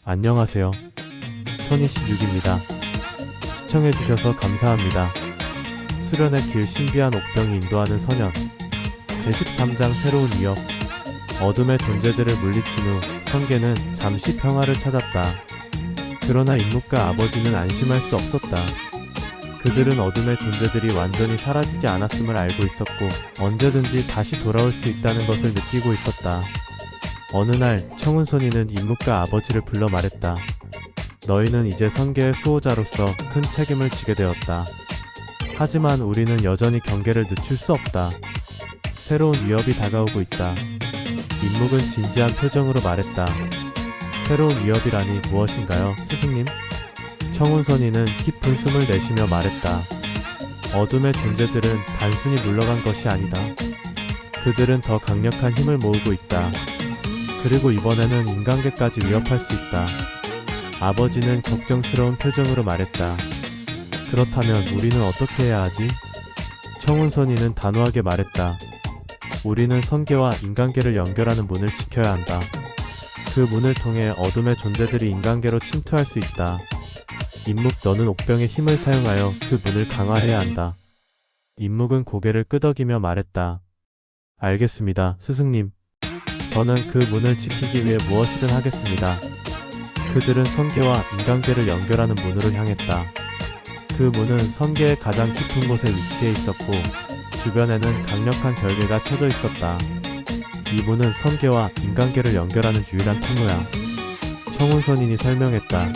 안녕하세요. 1026입니다. 시청해주셔서 감사합니다. 수련의 길 신비한 옥병이 인도하는 선연 제13장 새로운 위협. 어둠의 존재들을 물리친 후 성계는 잠시 평화를 찾았다. 그러나 임묵과 아버지는 안심할 수 없었다. 그들은 어둠의 존재들이 완전히 사라지지 않았음을 알고 있었고 언제든지 다시 돌아올 수 있다는 것을 느끼고 있었다. 어느 날 청운선이는 임묵과 아버지를 불러 말했다. 너희는 이제 성계의 수호자로서 큰 책임을 지게 되었다. 하지만 우리는 여전히 경계를 늦출 수 없다. 새로운 위협이 다가오고 있다. 임묵은 진지한 표정으로 말했다. 새로운 위협이라니 무엇인가요, 스승님? 청운선이는 깊은 숨을 내쉬며 말했다. 어둠의 존재들은 단순히 물러간 것이 아니다. 그들은 더 강력한 힘을 모으고 있다. 그리고 이번에는 인간계까지 위협할 수 있다. 아버지는 걱정스러운 표정으로 말했다. 그렇다면 우리는 어떻게 해야 하지? 청운선이는 단호하게 말했다. 우리는 성계와 인간계를 연결하는 문을 지켜야 한다. 그 문을 통해 어둠의 존재들이 인간계로 침투할 수 있다. 임묵, 너는 옥병의 힘을 사용하여 그 문을 강화해야 한다. 임묵은 고개를 끄덕이며 말했다. 알겠습니다, 스승님. 저는 그 문을 지키기 위해 무엇이든 하겠습니다. 그들은 성계와 인간계를 연결하는 문으로 향했다. 그 문은 성계의 가장 깊은 곳에 위치해 있었고 주변에는 강력한 결계가 쳐져 있었다. 이 문은 성계와 인간계를 연결하는 유일한 통로야. 청운선인이 설명했다.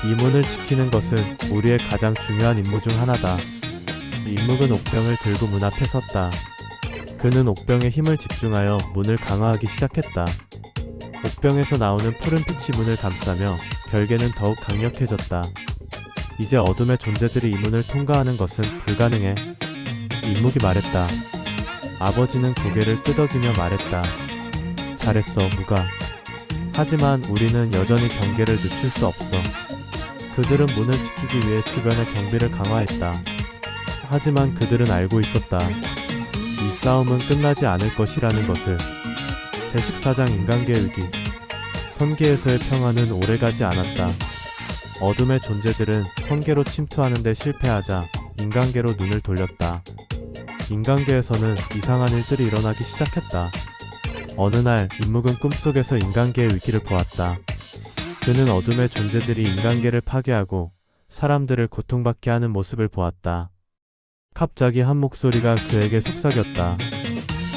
이 문을 지키는 것은 우리의 가장 중요한 임무 중 하나다. 임묵은 옥병을 들고 문 앞에 섰다. 그는 옥병에 힘을 집중하여 문을 강화하기 시작했다. 옥병에서 나오는 푸른 빛이 문을 감싸며 결계는 더욱 강력해졌다. 이제 어둠의 존재들이 이 문을 통과하는 것은 불가능해. 임묵이 말했다. 아버지는 고개를 끄덕이며 말했다. 잘했어, 무가. 하지만 우리는 여전히 경계를 늦출 수 없어. 그들은 문을 지키기 위해 주변의 경비를 강화했다. 하지만 그들은 알고 있었다. 이 싸움은 끝나지 않을 것이라는 것을. 제14장 인간계의 위기. 성계에서의 평화는 오래가지 않았다. 어둠의 존재들은 성계로 침투하는 데 실패하자 인간계로 눈을 돌렸다. 인간계에서는 이상한 일들이 일어나기 시작했다. 어느 날 임묵은 꿈속에서 인간계의 위기를 보았다. 그는 어둠의 존재들이 인간계를 파괴하고 사람들을 고통받게 하는 모습을 보았다. 갑자기 한 목소리가 그에게 속삭였다.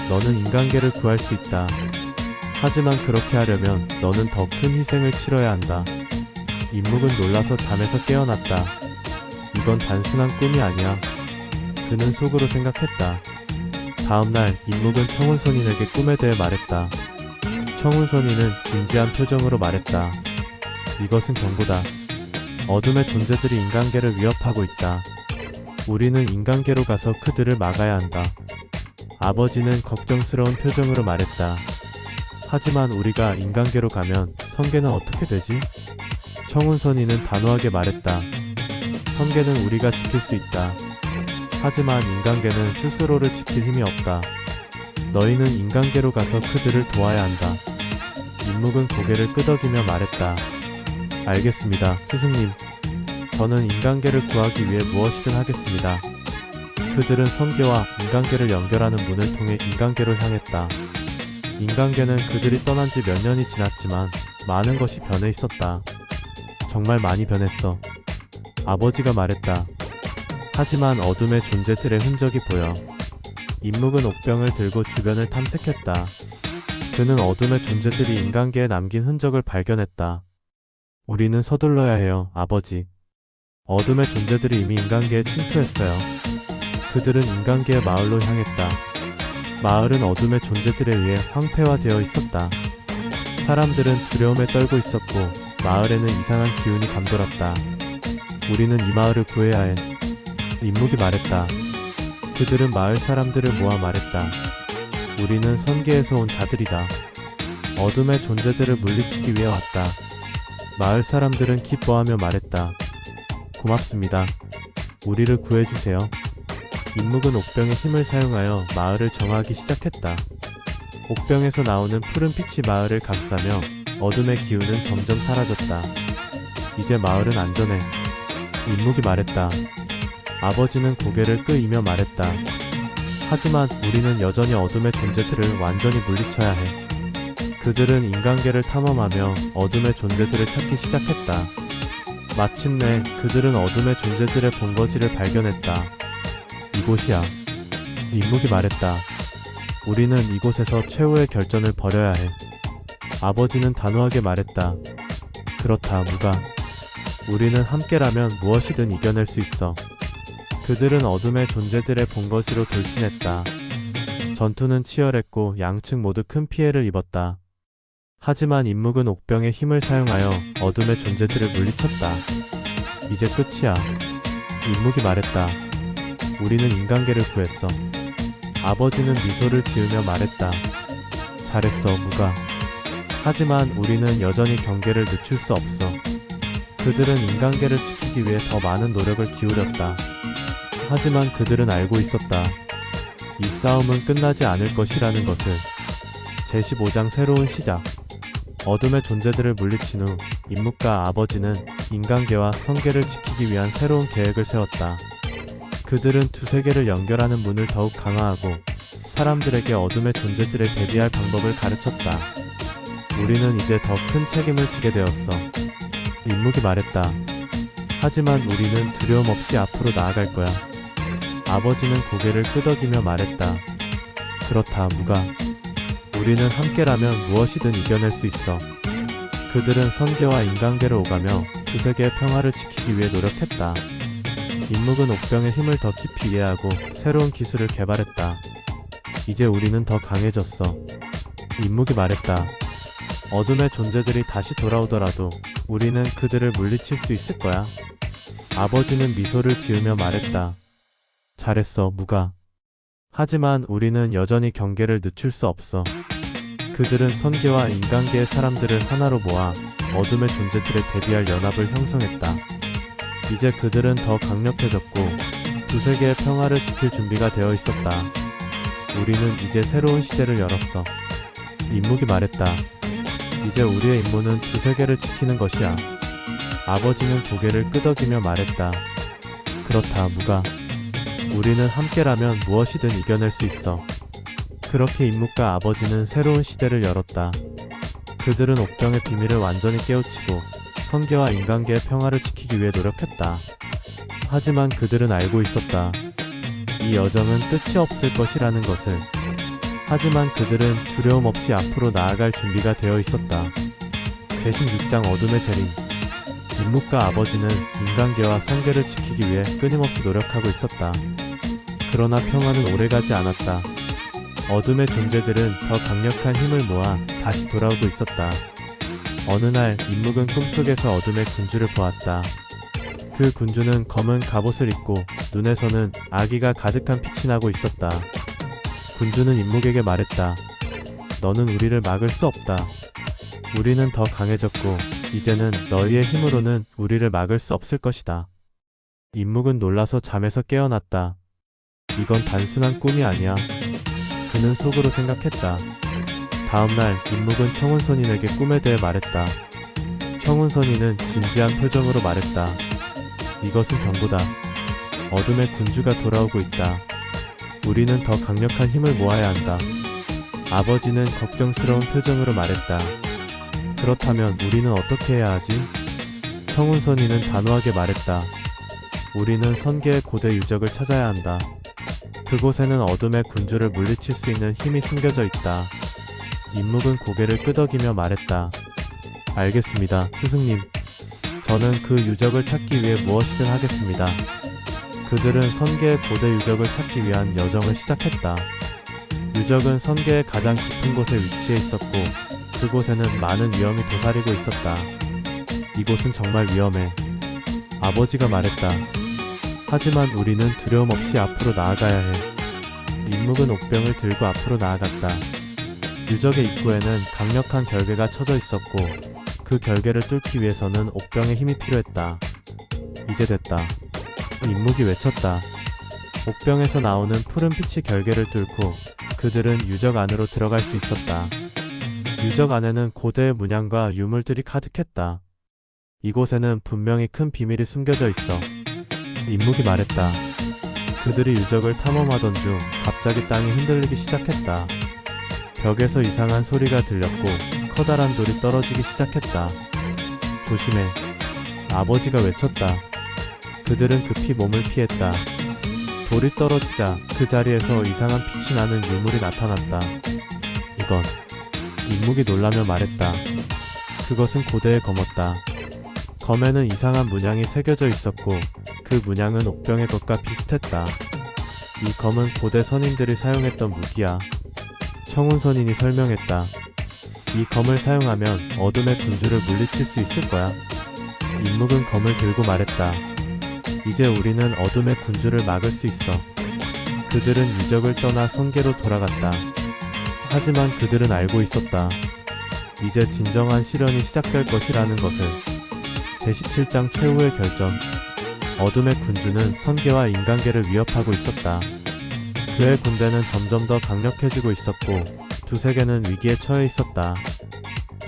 너는 인간계를 구할 수 있다. 하지만 그렇게 하려면 너는 더 큰 희생을 치러야 한다. 임묵은 놀라서 잠에서 깨어났다. 이건 단순한 꿈이 아니야. 그는 속으로 생각했다. 다음날 임묵은 청운선인에게 꿈에 대해 말했다. 청운선인은 진지한 표정으로 말했다. 이것은 경고다. 어둠의 존재들이 인간계를 위협하고 있다. 우리는 인간계로 가서 그들을 막아야 한다. 아버지는 걱정스러운 표정으로 말했다. 하지만 우리가 인간계로 가면 성계는 어떻게 되지? 청운선이는 단호하게 말했다. 성계는 우리가 지킬 수 있다. 하지만 인간계는 스스로를 지킬 힘이 없다. 너희는 인간계로 가서 그들을 도와야 한다. 임묵은 고개를 끄덕이며 말했다. 알겠습니다, 스승님. 저는 인간계를 구하기 위해 무엇이든 하겠습니다. 그들은 성계와 인간계를 연결하는 문을 통해 인간계로 향했다. 인간계는 그들이 떠난 지 몇 년이 지났지만 많은 것이 변해 있었다. 정말 많이 변했어. 아버지가 말했다. 하지만 어둠의 존재들의 흔적이 보여. 임묵은 옥병을 들고 주변을 탐색했다. 그는 어둠의 존재들이 인간계에 남긴 흔적을 발견했다. 우리는 서둘러야 해요, 아버지. 어둠의 존재들이 이미 인간계에 침투했어요. 그들은 인간계의 마을로 향했다. 마을은 어둠의 존재들에 의해 황폐화되어 있었다. 사람들은 두려움에 떨고 있었고 마을에는 이상한 기운이 감돌았다. 우리는 이 마을을 구해야 해. 임묵이 말했다. 그들은 마을 사람들을 모아 말했다. 우리는 성계에서 온 자들이다. 어둠의 존재들을 물리치기 위해 왔다. 마을 사람들은 기뻐하며 말했다. 고맙습니다. 우리를 구해주세요. 임묵은 옥병의 힘을 사용하여 마을을 정화하기 시작했다. 옥병에서 나오는 푸른 빛이 마을을 감싸며 어둠의 기운은 점점 사라졌다. 이제 마을은 안전해. 임묵이 말했다. 아버지는 고개를 끄이며 말했다. 하지만 우리는 여전히 어둠의 존재들을 완전히 물리쳐야 해. 그들은 인간계를 탐험하며 어둠의 존재들을 찾기 시작했다. 마침내 그들은 어둠의 존재들의 본거지를 발견했다. 이곳이야. 임묵이 말했다. 우리는 이곳에서 최후의 결전을 벌여야 해. 아버지는 단호하게 말했다. 그렇다, 무가. 우리는 함께라면 무엇이든 이겨낼 수 있어. 그들은 어둠의 존재들의 본거지로 돌진했다. 전투는 치열했고 양측 모두 큰 피해를 입었다. 하지만 임묵은 옥병의 힘을 사용하여 어둠의 존재들을 물리쳤다. 이제 끝이야. 임묵이 말했다. 우리는 인간계를 구했어. 아버지는 미소를 지으며 말했다. 잘했어, 무가. 하지만 우리는 여전히 경계를 늦출 수 없어. 그들은 인간계를 지키기 위해 더 많은 노력을 기울였다. 하지만 그들은 알고 있었다. 이 싸움은 끝나지 않을 것이라는 것을. 제15장 새로운 시작. 어둠의 존재들을 물리친 후 임묵과 아버지는 인간계와 성계를 지키기 위한 새로운 계획을 세웠다. 그들은 두 세계를 연결하는 문을 더욱 강화하고 사람들에게 어둠의 존재들에 대비할 방법을 가르쳤다. 우리는 이제 더 큰 책임을 지게 되었어. 임묵이 말했다. 하지만 우리는 두려움 없이 앞으로 나아갈 거야. 아버지는 고개를 끄덕이며 말했다. 그렇다, 무가. 우리는 함께라면 무엇이든 이겨낼 수 있어. 그들은 선계와 인간계를 오가며 두 세계의 평화를 지키기 위해 노력했다. 임묵은 옥병의 힘을 더 깊이 이해하고 새로운 기술을 개발했다. 이제 우리는 더 강해졌어. 임묵이 말했다. 어둠의 존재들이 다시 돌아오더라도 우리는 그들을 물리칠 수 있을 거야. 아버지는 미소를 지으며 말했다. 잘했어, 무가. 하지만 우리는 여전히 경계를 늦출 수 없어. 그들은 선계와 인간계의 사람들을 하나로 모아 어둠의 존재들에 대비할 연합을 형성했다. 이제 그들은 더 강력해졌고 두 세계의 평화를 지킬 준비가 되어 있었다. 우리는 이제 새로운 시대를 열었어. 임묵이 말했다. 이제 우리의 임무는 두 세계를 지키는 것이야. 아버지는 고개를 끄덕이며 말했다. 그렇다, 무가. 우리는 함께라면 무엇이든 이겨낼 수 있어. 그렇게 임묵과 아버지는 새로운 시대를 열었다. 그들은 옥병의 비밀을 완전히 깨우치고 선계와 인간계의 평화를 지키기 위해 노력했다. 하지만 그들은 알고 있었다. 이 여정은 끝이 없을 것이라는 것을. 하지만 그들은 두려움 없이 앞으로 나아갈 준비가 되어 있었다. 제16장 어둠의 재림. 임묵과 아버지는 인간계와 성계를 지키기 위해 끊임없이 노력하고 있었다. 그러나 평화는 오래가지 않았다. 어둠의 존재들은 더 강력한 힘을 모아 다시 돌아오고 있었다. 어느 날 임묵은 꿈속에서 어둠의 군주를 보았다. 그 군주는 검은 갑옷을 입고 눈에서는 악의가 가득한 빛이 나고 있었다. 군주는 임묵에게 말했다. 너는 우리를 막을 수 없다. 우리는 더 강해졌고 이제는 너희의 힘으로는 우리를 막을 수 없을 것이다. 임묵은 놀라서 잠에서 깨어났다. 이건 단순한 꿈이 아니야. 그는 속으로 생각했다. 다음날 임묵은 청운선인에게 꿈에 대해 말했다. 청운선인은 진지한 표정으로 말했다. 이것은 경고다. 어둠의 군주가 돌아오고 있다. 우리는 더 강력한 힘을 모아야 한다. 아버지는 걱정스러운 표정으로 말했다. 그렇다면 우리는 어떻게 해야 하지? 청운선인은 단호하게 말했다. 우리는 선계의 고대 유적을 찾아야 한다. 그곳에는 어둠의 군주를 물리칠 수 있는 힘이 숨겨져 있다. 임묵은 고개를 끄덕이며 말했다. 알겠습니다, 스승님. 저는 그 유적을 찾기 위해 무엇이든 하겠습니다. 그들은 선계의 고대 유적을 찾기 위한 여정을 시작했다. 유적은 선계의 가장 깊은 곳에 위치해 있었고 그곳에는 많은 위험이 도사리고 있었다. 이곳은 정말 위험해. 아버지가 말했다. 하지만 우리는 두려움 없이 앞으로 나아가야 해. 임묵은 옥병을 들고 앞으로 나아갔다. 유적의 입구에는 강력한 결계가 쳐져 있었고 그 결계를 뚫기 위해서는 옥병의 힘이 필요했다. 이제 됐다. 임묵이 외쳤다. 옥병에서 나오는 푸른 빛이 결계를 뚫고 그들은 유적 안으로 들어갈 수 있었다. 유적 안에는 고대의 문양과 유물들이 가득했다. 이곳에는 분명히 큰 비밀이 숨겨져 있어. 임묵이 말했다. 그들이 유적을 탐험하던 중 갑자기 땅이 흔들리기 시작했다. 벽에서 이상한 소리가 들렸고 커다란 돌이 떨어지기 시작했다. 조심해. 아버지가 외쳤다. 그들은 급히 몸을 피했다. 돌이 떨어지자 그 자리에서 이상한 빛이 나는 유물이 나타났다. 이건. 임묵이 놀라며 말했다. 그것은 고대의 검었다. 검에는 이상한 문양이 새겨져 있었고 그 문양은 옥병의 것과 비슷했다. 이 검은 고대 선인들이 사용했던 무기야. 청운 선인이 설명했다. 이 검을 사용하면 어둠의 군주를 물리칠 수 있을 거야. 임묵은 검을 들고 말했다. 이제 우리는 어둠의 군주를 막을 수 있어. 그들은 유적을 떠나 성계로 돌아갔다. 하지만 그들은 알고 있었다. 이제 진정한 시련이 시작될 것이라는 것을. 제17장 최후의 결전. 어둠의 군주는 선계와 인간계를 위협하고 있었다. 그의 군대는 점점 더 강력해지고 있었고 두세 개는 위기에 처해 있었다.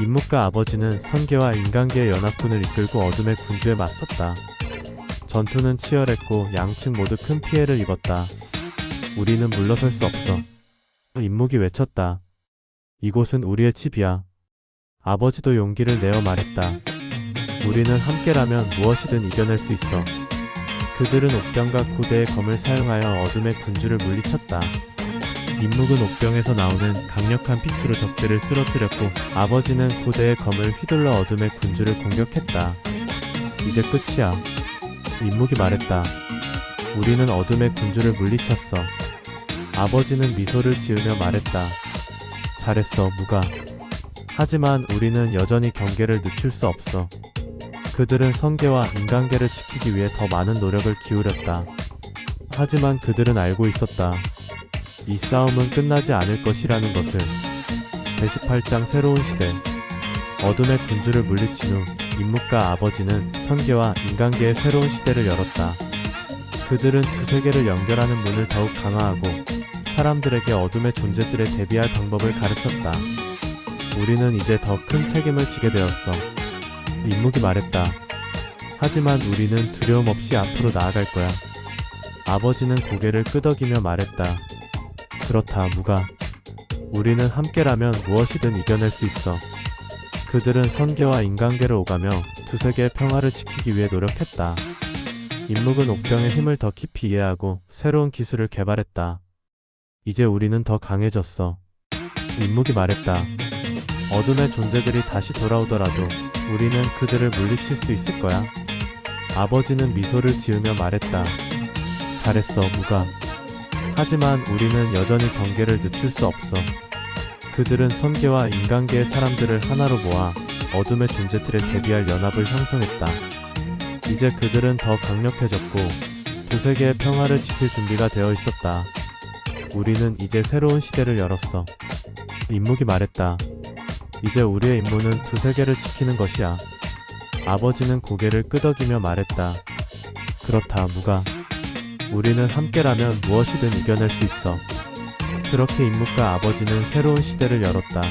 임묵과 아버지는 선계와 인간계의 연합군을 이끌고 어둠의 군주에 맞섰다. 전투는 치열했고 양측 모두 큰 피해를 입었다. 우리는 물러설 수 없어. 임묵이 외쳤다. 이곳은 우리의 집이야. 아버지도 용기를 내어 말했다. 우리는 함께라면 무엇이든 이겨낼 수 있어. 그들은 옥병과 고대의 검을 사용하여 어둠의 군주를 물리쳤다. 임묵은 옥병에서 나오는 강력한 빛으로 적들을 쓰러뜨렸고 아버지는 고대의 검을 휘둘러 어둠의 군주를 공격했다. 이제 끝이야. 임묵이 말했다. 우리는 어둠의 군주를 물리쳤어. 아버지는 미소를 지으며 말했다. 잘했어, 무가. 하지만 우리는 여전히 경계를 늦출 수 없어. 그들은 성계와 인간계를 지키기 위해 더 많은 노력을 기울였다. 하지만 그들은 알고 있었다. 이 싸움은 끝나지 않을 것이라는 것을. 제18장 새로운 시대. 어둠의 군주를 물리친 후 임묵과 아버지는 선계와 인간계의 새로운 시대를 열었다. 그들은 두 세계를 연결하는 문을 더욱 강화하고 사람들에게 어둠의 존재들에 대비할 방법을 가르쳤다. 우리는 이제 더 큰 책임을 지게 되었어. 임묵이 말했다. 하지만 우리는 두려움 없이 앞으로 나아갈 거야. 아버지는 고개를 끄덕이며 말했다. 그렇다, 무가. 우리는 함께라면 무엇이든 이겨낼 수 있어. 그들은 선계와 인간계를 오가며 두 세계의 평화를 지키기 위해 노력했다. 임묵은 옥병의 힘을 더 깊이 이해하고 새로운 기술을 개발했다. 이제 우리는 더 강해졌어. 임묵이 말했다. 어둠의 존재들이 다시 돌아오더라도 우리는 그들을 물리칠 수 있을 거야. 아버지는 미소를 지으며 말했다. 잘했어, 무가. 하지만 우리는 여전히 경계를 늦출 수 없어. 그들은 선계와 인간계의 사람들을 하나로 모아 어둠의 존재들에 대비할 연합을 형성했다. 이제 그들은 더 강력해졌고 두 세계의 평화를 지킬 준비가 되어 있었다. 우리는 이제 새로운 시대를 열었어. 임묵이 말했다. 이제 우리의 임무는 두 세계를 지키는 것이야. 아버지는 고개를 끄덕이며 말했다. 그렇다, 무가. 우리는 함께라면 무엇이든 이겨낼 수 있어. 그렇게 임묵과 아버지는 새로운 시대를 열었다.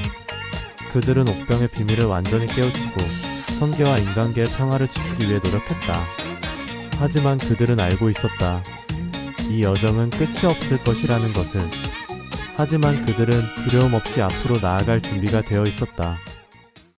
그들은 옥병의 비밀을 완전히 깨우치고 선계와 인간계의 평화를 지키기 위해 노력했다. 하지만 그들은 알고 있었다. 이 여정은 끝이 없을 것이라는 것을. 하지만 그들은 두려움 없이 앞으로 나아갈 준비가 되어 있었다.